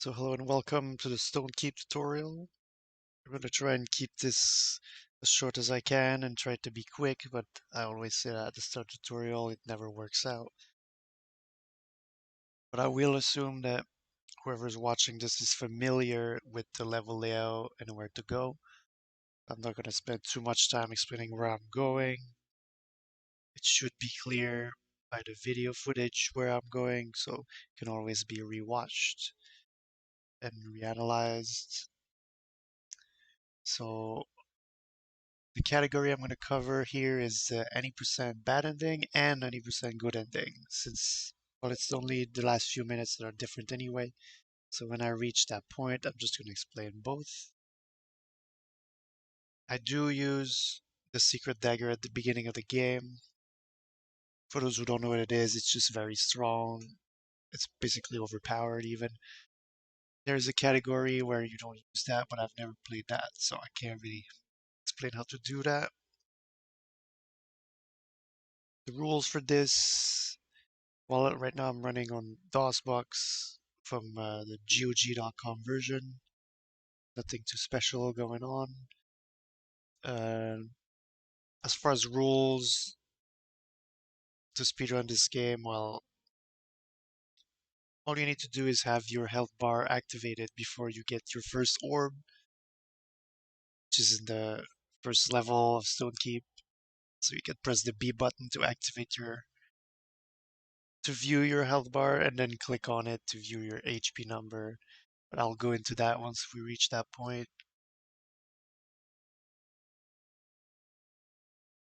So hello and welcome to the Stonekeep tutorial. I'm going to try and keep this as short as I can and try to be quick, but I always say that at the start of the tutorial it never works out. But I will assume that whoever's watching this is familiar with the level layout and where to go. I'm not going to spend too much time explaining where I'm going. It should be clear by the video footage where I'm going, so it can always be rewatched and reanalyzed. So the category I'm going to cover here is any percent bad ending and 90% good ending, since, well, it's only the last few minutes that are different anyway. So when I reach that point, I'm just going to explain both. I do use the secret dagger at the beginning of the game. For those who don't know what it is, it's just very strong. It's basically overpowered even. There's a category where you don't use that, but I've never played that, so I can't really explain how to do that. The rules for this, well, right now I'm running on DOSBox from the GOG.com version. Nothing too special going on. Uh, as far as rules to speedrun this game, well, all you need to do is have your health bar activated before you get your first orb, which is in the first level of Stonekeep. So you can press the B button to activate to view your health bar, and then click on it to view your HP number. But I'll go into that once we reach that point.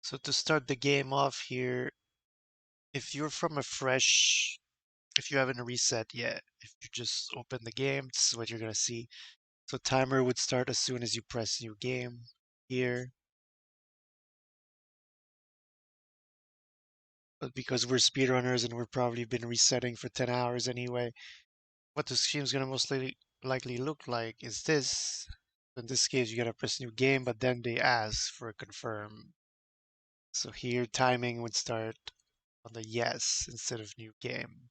So to start the game off here, if you're from a fresh, if you haven't reset yet, if you just open the game, this is what you're gonna see. So timer would start as soon as you press new game here. But because we're speedrunners and we've probably been resetting for 10 hours anyway, what the stream's gonna most likely look like is this. In this case, you gotta press new game, but then they ask for a confirm. So here, timing would start on the yes instead of new game.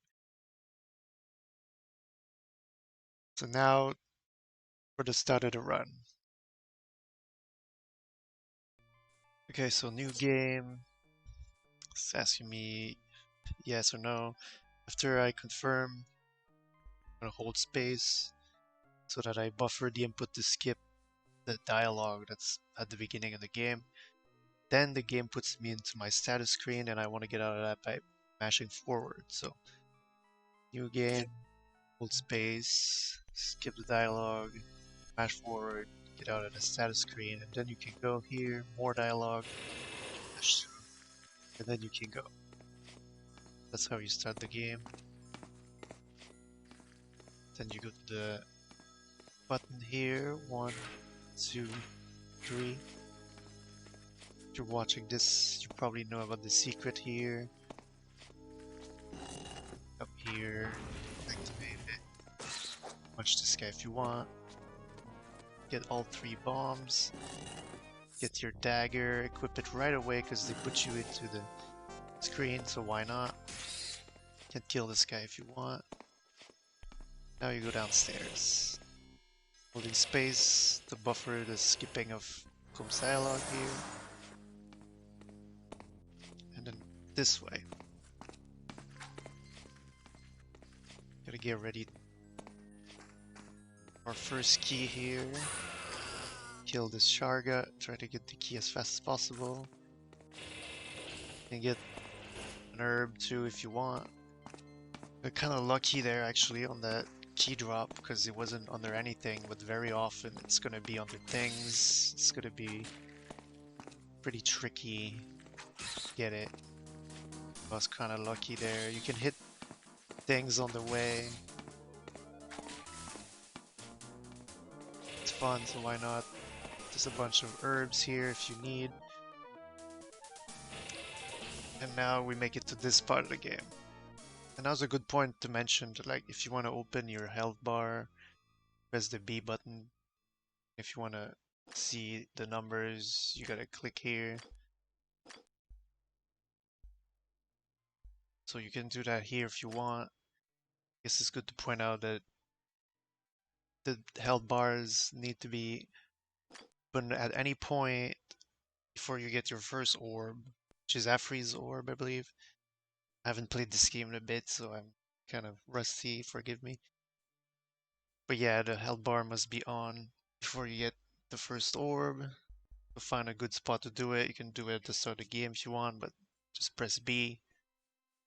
So now for the start of the run. Okay, so new game. It's asking me yes or no. After I confirm, I'm gonna hold space so that I buffer the input to skip the dialogue that's at the beginning of the game. Then the game puts me into my status screen and I want to get out of that by mashing forward. So new game, hold space, skip the dialogue, mash forward, get out of the status screen, and then you can go here, more dialogue, mash through, and then you can go. That's how you start the game. Then you go to the button here, 1, 2, 3. If you're watching this, you probably know about the secret here. Up here, activate it. Punch this guy if you want. Get all 3 bombs. Get your dagger, equip it right away because they put you into the screen, so why not? Can kill this guy if you want. Now you go downstairs. Holding space to buffer the skipping of Combs dialogue here. And then this way. Gotta get ready. Our first key here. Kill this Sharga. Try to get the key as fast as possible. You can get an herb too if you want. We're kind of lucky there actually on that key drop because it wasn't under anything, but very often it's gonna be under things. It's gonna be pretty tricky to get it. I was kind of lucky there. You can hit things on the way. It's fun, so why not? There's a bunch of herbs here if you need. And now we make it to this part of the game. And that was a good point to mention, like if you want to open your health bar, press the B button. If you want to see the numbers, you gotta click here. So you can do that here if you want. I guess it's good to point out that the health bars need to be put at any point before you get your first orb, which is Afri's orb, I believe. I haven't played this game in a bit, so I'm kind of rusty, forgive me. But yeah, the health bar must be on before you get the first orb. To find a good spot to do it, you can do it at the start of the game if you want, but just press B.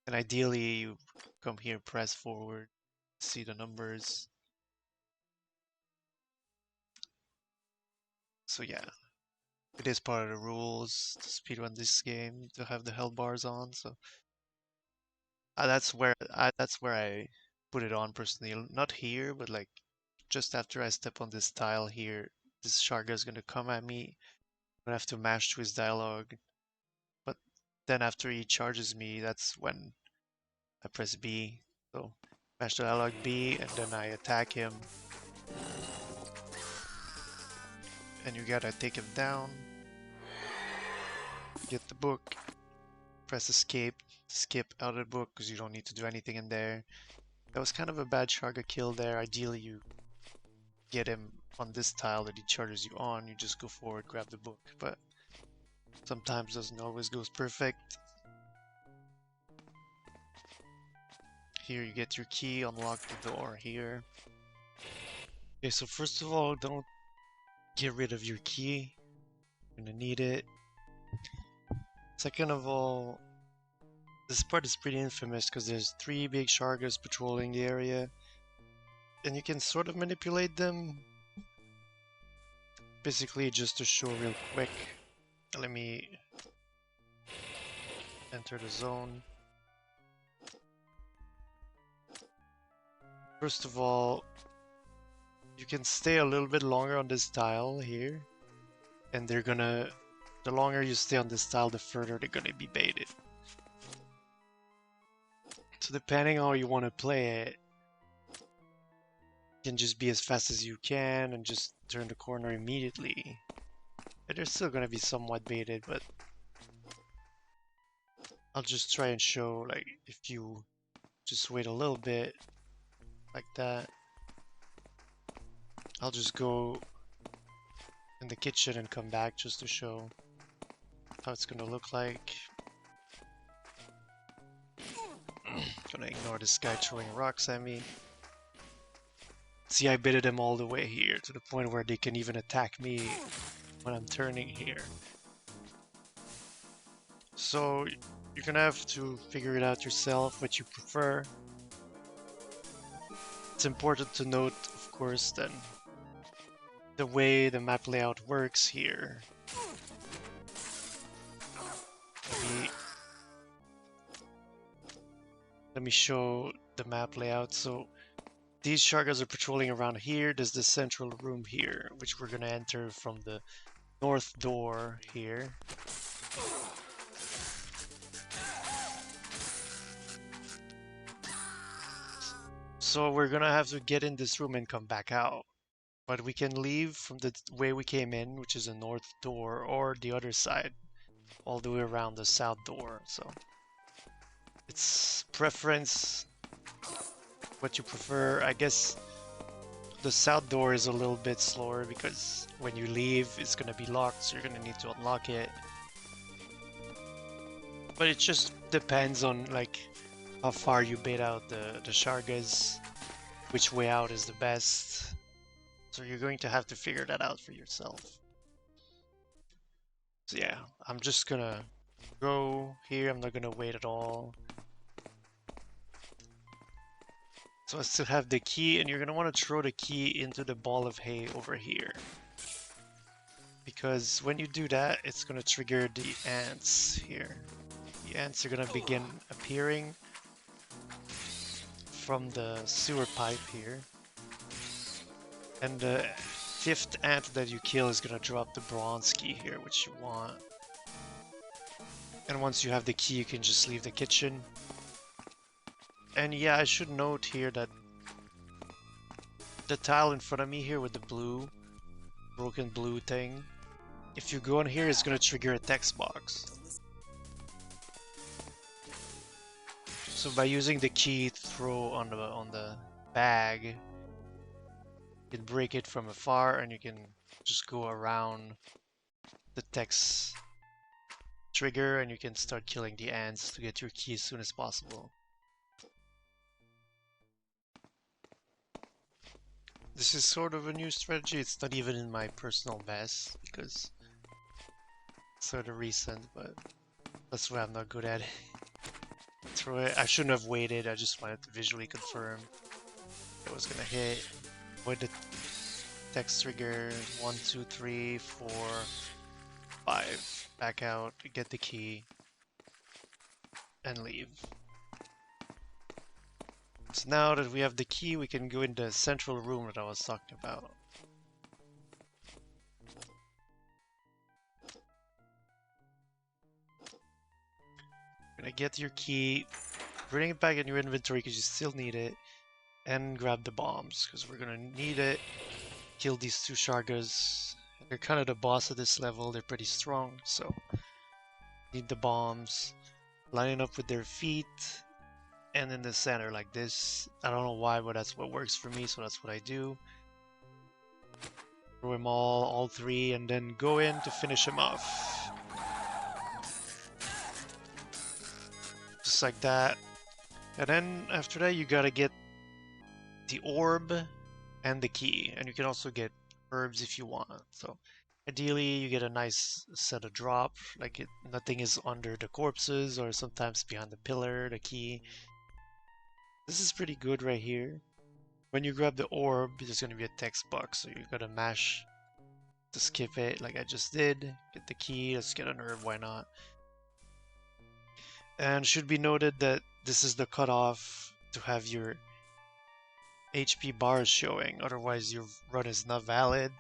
And ideally, you come here, press forward, see the numbers. So yeah, it is part of the rules to speedrun this game to have the health bars on. So that's where I put it on personally. Not here, but like just after I step on this tile here, this Sharga is gonna come at me. I'm gonna have to mash through his dialogue. But then after he charges me, that's when I press B. So mash the dialogue B, and then I attack him. And you gotta take him down. Get the book. Press escape. Skip out of the book because you don't need to do anything in there. That was kind of a bad Sharga kill there. Ideally, you get him on this tile that he charges you on. You just go forward, grab the book. But sometimes doesn't always goes perfect. Here you get your key, unlock the door here. Okay, so first of all, don't get rid of your key. You're gonna need it. Second of all, this part is pretty infamous because there's 3 big Shargas patrolling the area. And you can sort of manipulate them. Basically, just to show real quick. Let me enter the zone. First of all, you can stay a little bit longer on this tile here. And they're gonna... The longer you stay on this tile, the further they're gonna be baited. So depending on how you want to play it, you can just be as fast as you can and just turn the corner immediately. And they're still gonna be somewhat baited, but I'll just try and show, like, if you just wait a little bit, like that. I'll just go in the kitchen and come back just to show how it's gonna look like. Gonna ignore this guy throwing rocks at me. See, I baited them all the way here to the point where they can even attack me when I'm turning here. So you're gonna have to figure it out yourself, what you prefer. It's important to note, of course, that the way the map layout works here. Let me show the map layout. So these Shargas are patrolling around here. There's the central room here, which we're gonna enter from the north door here. So we're gonna have to get in this room and come back out. But we can leave from the way we came in, which is the north door, or the other side, all the way around the south door. So it's preference, what you prefer. I guess the south door is a little bit slower because when you leave, it's gonna be locked, so you're gonna need to unlock it. But it just depends on like how far you bait out the Shargas, which way out is the best. So you're going to have to figure that out for yourself. So yeah, I'm just gonna go here. I'm not gonna wait at all. So I still have the key, and you're gonna want to throw the key into the ball of hay over here. Because when you do that, it's gonna trigger the ants here. The ants are gonna begin appearing from the sewer pipe here. And the 5th ant that you kill is gonna drop the bronze key here, which you want. And once you have the key, you can just leave the kitchen. And yeah, I should note here that the tile in front of me here with the blue, broken blue thing, if you go in here, it's gonna trigger a text box. So by using the key to throw on the bag, You can break it from afar and you can just go around the text trigger and you can start killing the ants to get your key as soon as possible. This is sort of a new strategy. It's not even in my personal best because it's sort of recent, but that's why I'm not good at it. Throw it. I shouldn't have waited. I just wanted to visually confirm it was gonna hit. With the text trigger, 1, 2, 3, 4, 5. Back out, get the key, and leave. So now that we have the key, we can go in the central room that I was talking about. You're gonna get your key, bring it back in your inventory because you still need it, and grab the bombs because we're gonna need it. Kill these 2 Shargas. They're kind of the boss at this level. They're pretty strong, so need the bombs. Lining up with their feet and in the center like this. I don't know why, but that's what works for me, so that's what I do. Throw them all 3, and then go in to finish them off. Just like that. And then after that, you gotta get the orb and the key, and you can also get herbs if you want. So ideally you get a nice set of drop, like nothing is under the corpses or sometimes behind the pillar, the key. This is pretty good right here. When you grab the orb, there's going to be a text box, so you gotta mash to skip it like I just did. Get the key, let's get an herb, why not? And should be noted that this is the cutoff to have your HP bars showing, otherwise your run is not valid.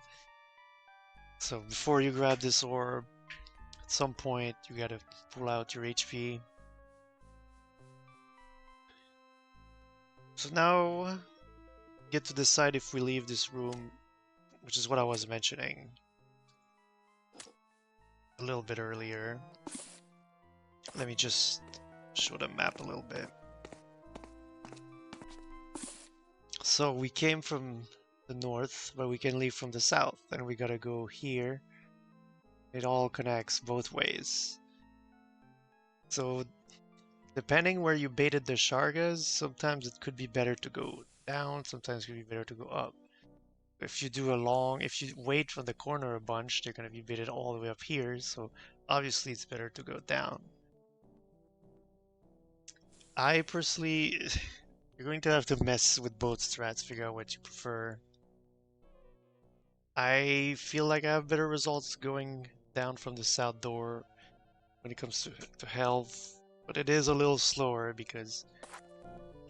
So before you grab this orb, at some point you gotta pull out your HP. So now get to decide if we leave this room, which is what I was mentioning a little bit earlier. Let me just show the map a little bit. So we came from the north, but we can leave from the south, and we gotta go here. It all connects both ways. So depending where you baited the Shargas, sometimes it could be better to go down, sometimes it could be better to go up. If you wait from the corner a bunch, they're gonna be baited all the way up here, so obviously it's better to go down. I personally, you're going to have to mess with both strats, figure out what you prefer. I feel like I have better results going down from the south door when it comes to health, but it is a little slower because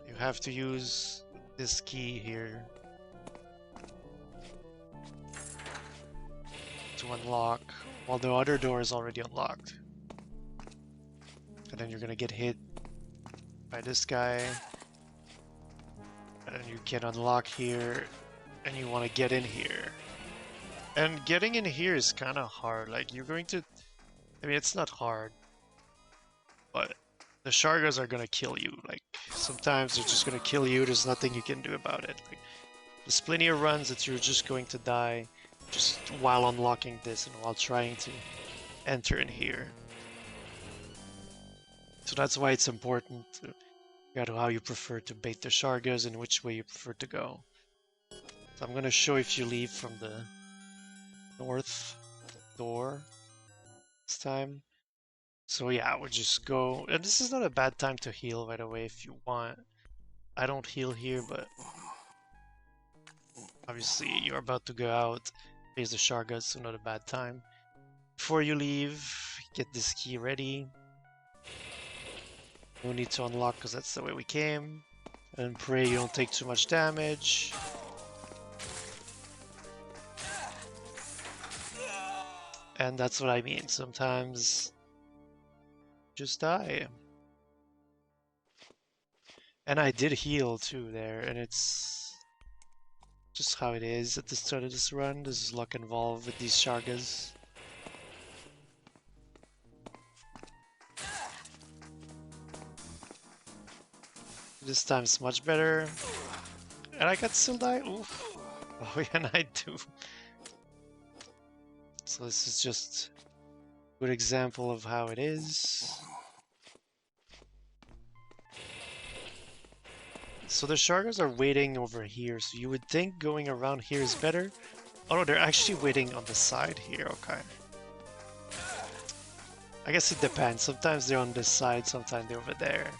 you have to use this key here to unlock, while the other door is already unlocked. And then you're gonna get hit by this guy, and then you can unlock here, and you want to get in here. And getting in here is kind of hard. Like, you're going to... I mean, it's not hard, but the Shargas are gonna kill you. Like, sometimes they're just gonna kill you. There's nothing you can do about it. Like, there's plenty of runs that you're just going to die just while unlocking this and while trying to enter in here. So that's why it's important to figure out how you prefer to bait the Shargas and which way you prefer to go. So I'm gonna show if you leave from the north door this time. So yeah, we'll just go, and this is not a bad time to heal, by the way, if you want. I don't heal here, but obviously you're about to go out, face the Shargas, so not a bad time. Before you leave, get this key ready. No need to unlock because that's the way we came. And pray you don't take too much damage. And that's what I mean. Sometimes just die. And I did heal too there, and it's just how it is at the start of this run. There's luck involved with these Shargas. This time's much better. And I can still die. Oof. Oh yeah, and I do. So this is just a good example of how it is. So the Shargas are waiting over here, so you would think going around here is better. Oh no, they're actually waiting on the side here, okay. I guess it depends. Sometimes they're on this side, sometimes they're over there.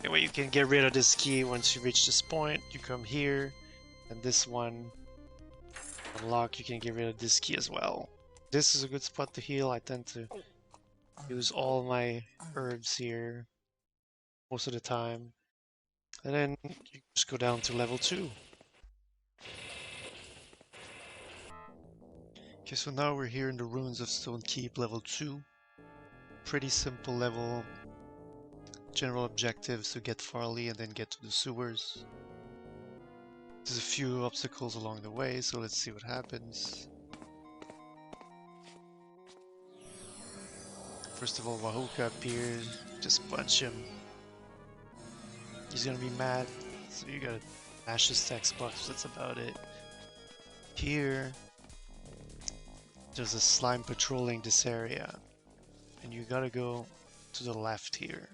Anyway, you can get rid of this key once you reach this point. You come here, and this one unlock, you can get rid of this key as well. This is a good spot to heal. I tend to use all my herbs here most of the time. And then you just go down to level 2. Okay, so now we're here in the ruins of Stonekeep, level 2. Pretty simple level. General objectives to get Farli and then get to the sewers. There's a few obstacles along the way, so let's see what happens. First of all, Wahuka appears. Just punch him. He's gonna be mad, so you gotta mash his text box, that's about it. Here, there's a slime patrolling this area, and you gotta go to the left here.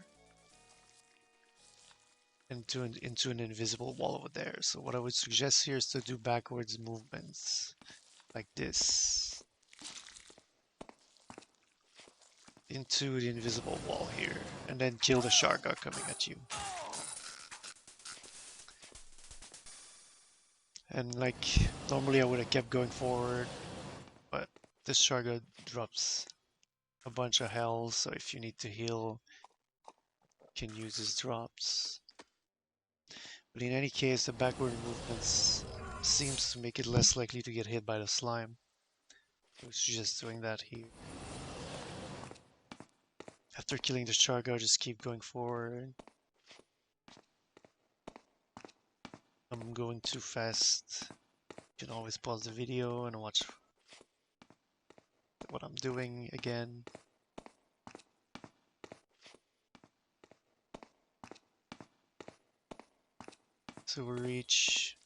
Into an invisible wall over there. So what I would suggest here is to do backwards movements, like this. Into the invisible wall here, and then kill the Sharga coming at you. And like, normally I would have kept going forward, but this Sharga drops a bunch of health, so if you need to heal, you can use his drops. But in any case, the backward movements seems to make it less likely to get hit by the slime. I was just doing that here. After killing the Sharga, just keep going forward. I'm going too fast. You can always pause the video and watch what I'm doing again. So we reach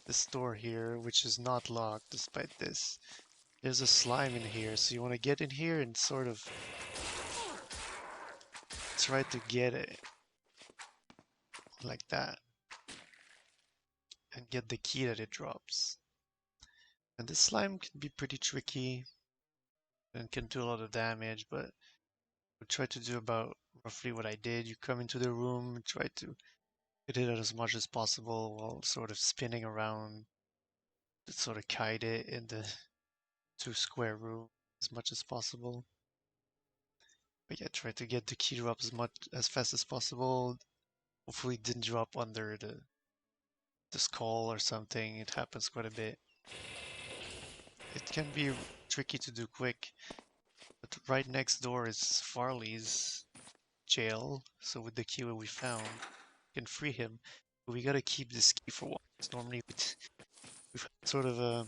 this door here, which is not locked despite this. There's a slime in here, so you want to get in here and sort of try to get it like that and get the key that it drops. And this slime can be pretty tricky and can do a lot of damage, but I'll try to do about roughly what I did. You come into the room, try to hit it as much as possible while sort of spinning around to sort of kite it in the 2 square room as much as possible. But yeah, try to get the key drop as fast as possible. Hopefully it didn't drop under the skull or something. It happens quite a bit. It can be tricky to do quick, but right next door is Farli's jail, so with the key we found, we can free him. But we gotta keep this key for once. Normally we've had sort of a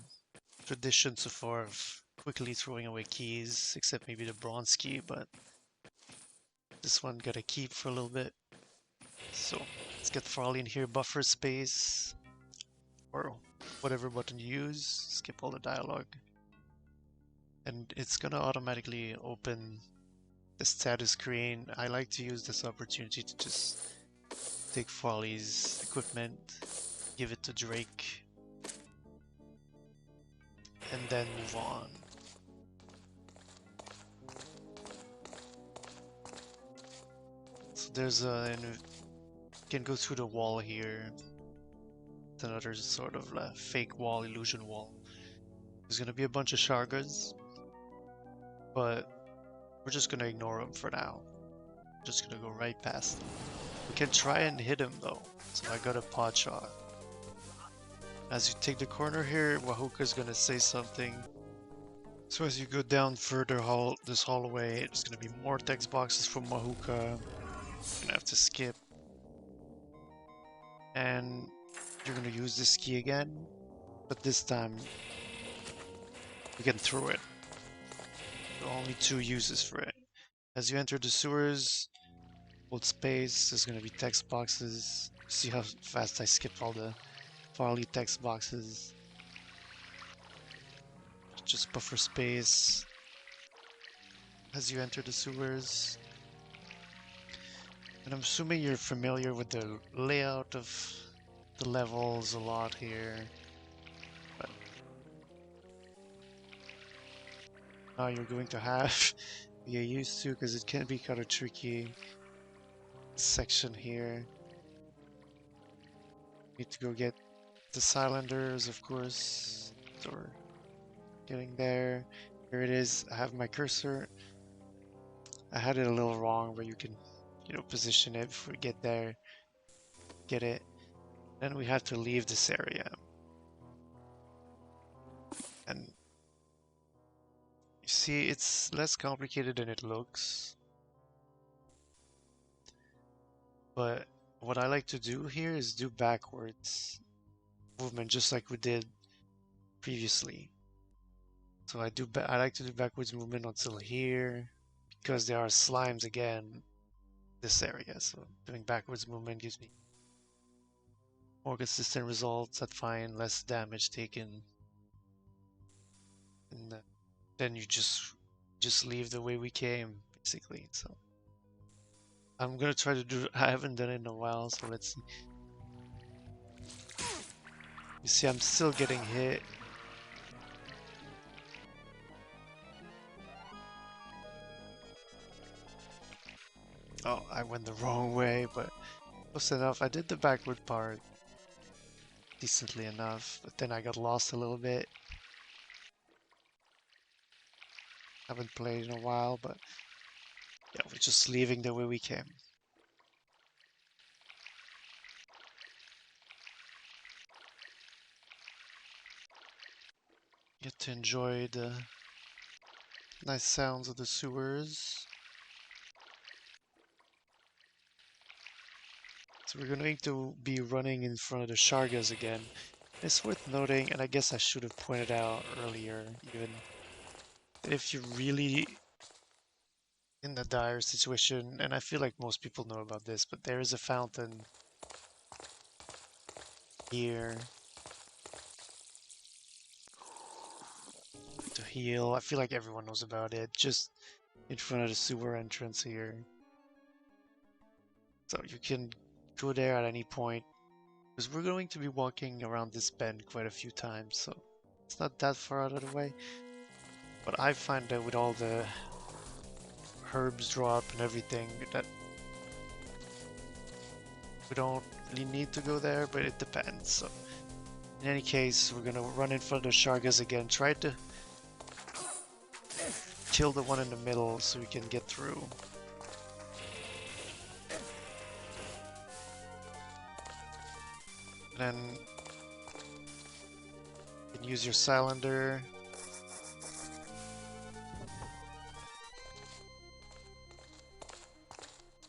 tradition so far of quickly throwing away keys, except maybe the bronze key, but this one gotta keep for a little bit. So let's get Farli in here, buffer space, or whatever button you use, skip all the dialogue. And it's gonna automatically open the status screen. I like to use this opportunity to just take Farli's equipment, give it to Drake, and then move on. So there's you can go through the wall here. It's another sort of fake wall, illusion wall. There's gonna be a bunch of Shargas, but we're just gonna ignore them for now. Just gonna go right past them. We can try and hit him though, so I got a pot shot. As you take the corner here, Wahuka's gonna say something. So as you go down further this hallway, there's gonna be more text boxes from Wahuka. You're gonna have to skip. And you're gonna use this key again, but this time you can throw it. There are only 2 uses for it. As you enter the sewers, Hold space, there's gonna be text boxes. See how fast I skipped all the Farli text boxes. Just buffer space as you enter the sewers. And I'm assuming you're familiar with the layout of the levels a lot here. But now you're going to have to get used to, because it can be kind of tricky. Section here. Need to go get the cylinders, of course. Or getting there. Here it is. I have my cursor. I had it a little wrong, but you can, position it before we get there. Get it. Then we have to leave this area. And you see, it's less complicated than it looks. But what I like to do here is do backwards movement, just like we did previously. So I like to do backwards movement until here, because there are slimes again this area. So doing backwards movement gives me more consistent results. That's fine, less damage taken, and then you just leave the way we came, basically. So I'm gonna try to do. I haven't done it in a while, so let's see. You see, I'm still getting hit. Oh, I went the wrong way, but close enough. I did the backward part decently enough, but then I got lost a little bit. Haven't played in a while, but yeah, we're just leaving the way we came. Get to enjoy the nice sounds of the sewers. So we're going to be running in front of the Shargas again. It's worth noting, and I guess I should have pointed out earlier, even, that if you're really in a dire situation, and I feel like most people know about this, but there is a fountain here to heal. I feel like everyone knows about it, just in front of the sewer entrance here. So you can go there at any point, because we're going to be walking around this bend quite a few times, so it's not that far out of the way. But I find that with all the herbs drop and everything, that we don't really need to go there, but it depends. So in any case, we're gonna run in front of the Shargas again, try to kill the one in the middle so we can get through. Then you can use your cylinder.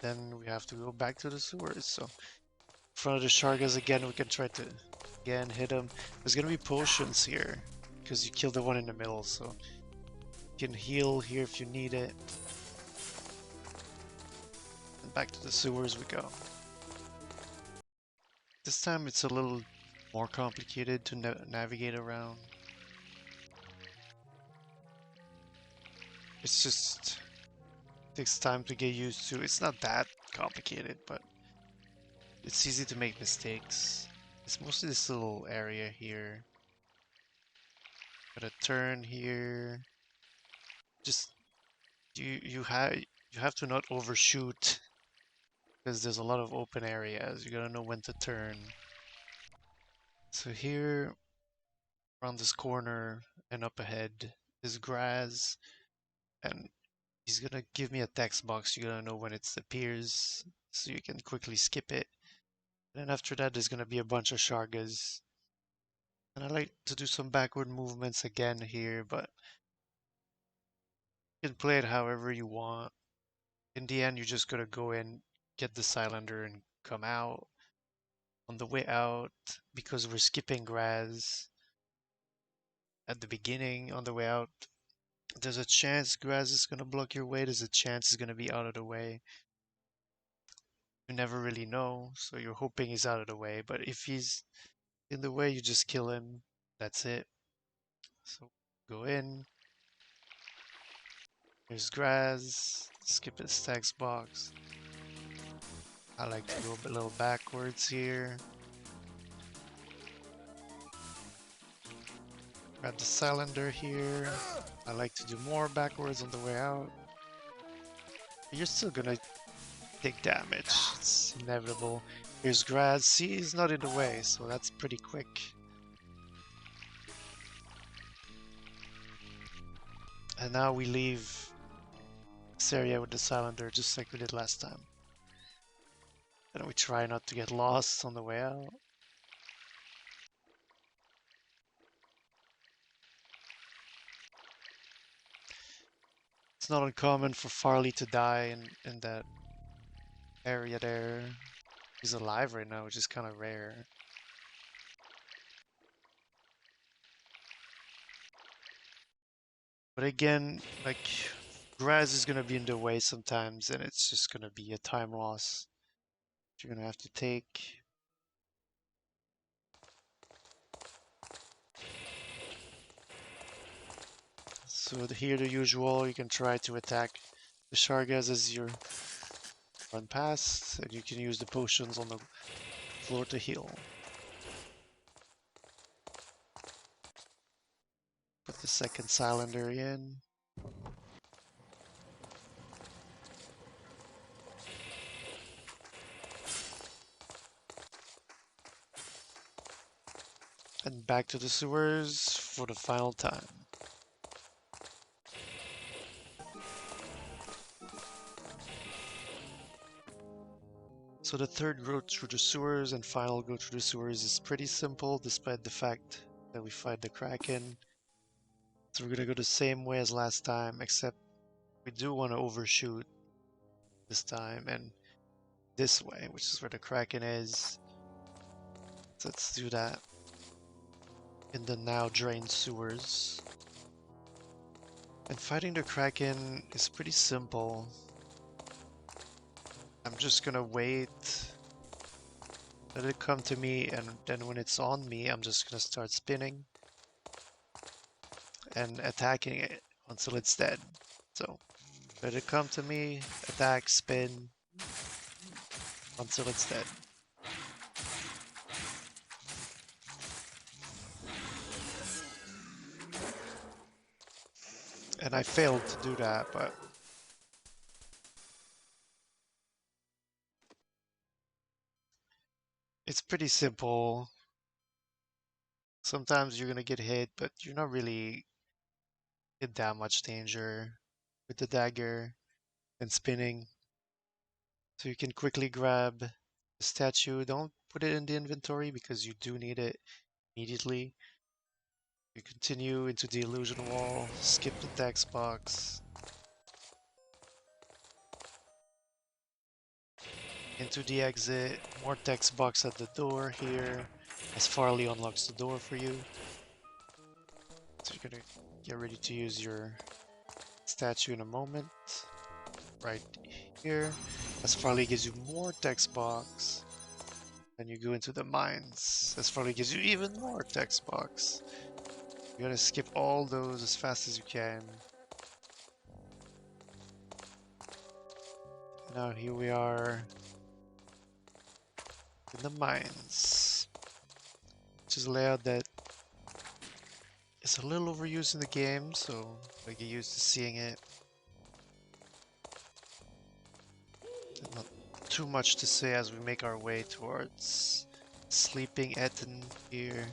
Then we have to go back to the sewers. So in front of the Shargas again, we can try to again hit them. There's gonna be potions here because you killed the one in the middle, so you can heal here if you need it. And back to the sewers we go. This time it's a little more complicated to navigate around. It's just takes time to get used to. It's not that complicated, but it's easy to make mistakes. It's mostly this little area here. Gotta turn here. Just you have to not overshoot, because there's a lot of open areas. You gotta know when to turn. So here, around this corner and up ahead is grass, and he's gonna give me a text box. You gotta know when it appears, so you can quickly skip it. And then after that, there's gonna be a bunch of Shargas. And I like to do some backward movements again here, but you can play it however you want. In the end, you just gotta go in, get the cylinder, and come out. On the way out, because we're skipping grass at the beginning, on the way out, there's a chance grass is gonna block your way, there's a chance it's gonna be out of the way. You never really know, so you're hoping he's out of the way. But if he's in the way, you just kill him. That's it. So go in. There's grass. Skip the stacks box. I like to go a little backwards here. Grab the cylinder here. I like to do more backwards on the way out. You're still gonna take damage. It's inevitable. Here's grass. See, he's not in the way, so that's pretty quick. And now we leave this area with the cylinder just like we did last time. And we try not to get lost on the way out. It's not uncommon for Farli to die in that area there. He's alive right now, which is kind of rare. But again, like, grass is gonna be in the way sometimes, and it's just gonna be a time loss you're gonna have to take. So here, the usual, you can try to attack the Shargas as you run past, and you can use the potions on the floor to heal. Put the second cylinder in. And back to the sewers for the final time. So the third route through the sewers and final go through the sewers is pretty simple, despite the fact that we fight the Kraken. So we're gonna go the same way as last time, except we do want to overshoot this time and this way, which is where the Kraken is. So let's do that in the now drained sewers. And fighting the Kraken is pretty simple. I'm just gonna wait, let it come to me, and then when it's on me, I'm just gonna start spinning and attacking it until it's dead. So let it come to me, attack, spin until it's dead. And I failed to do that, but it's pretty simple. Sometimes you're gonna get hit, but you're not really in that much danger with the dagger and spinning. So you can quickly grab the statue. Don't put it in the inventory because you do need it immediately. You continue into the illusion wall, skip the text box, into the exit, more text box at the door here, as Farli unlocks the door for you. So you're gonna get ready to use your statue in a moment. Right here, as Farli gives you more text box. Then you go into the mines. As Farli gives you even more text box. You're gonna skip all those as fast as you can. Now here we are in the mines, which is a layout that is a little overused in the game, so I get used to seeing it. And not too much to say as we make our way towards Sleeping Etten here.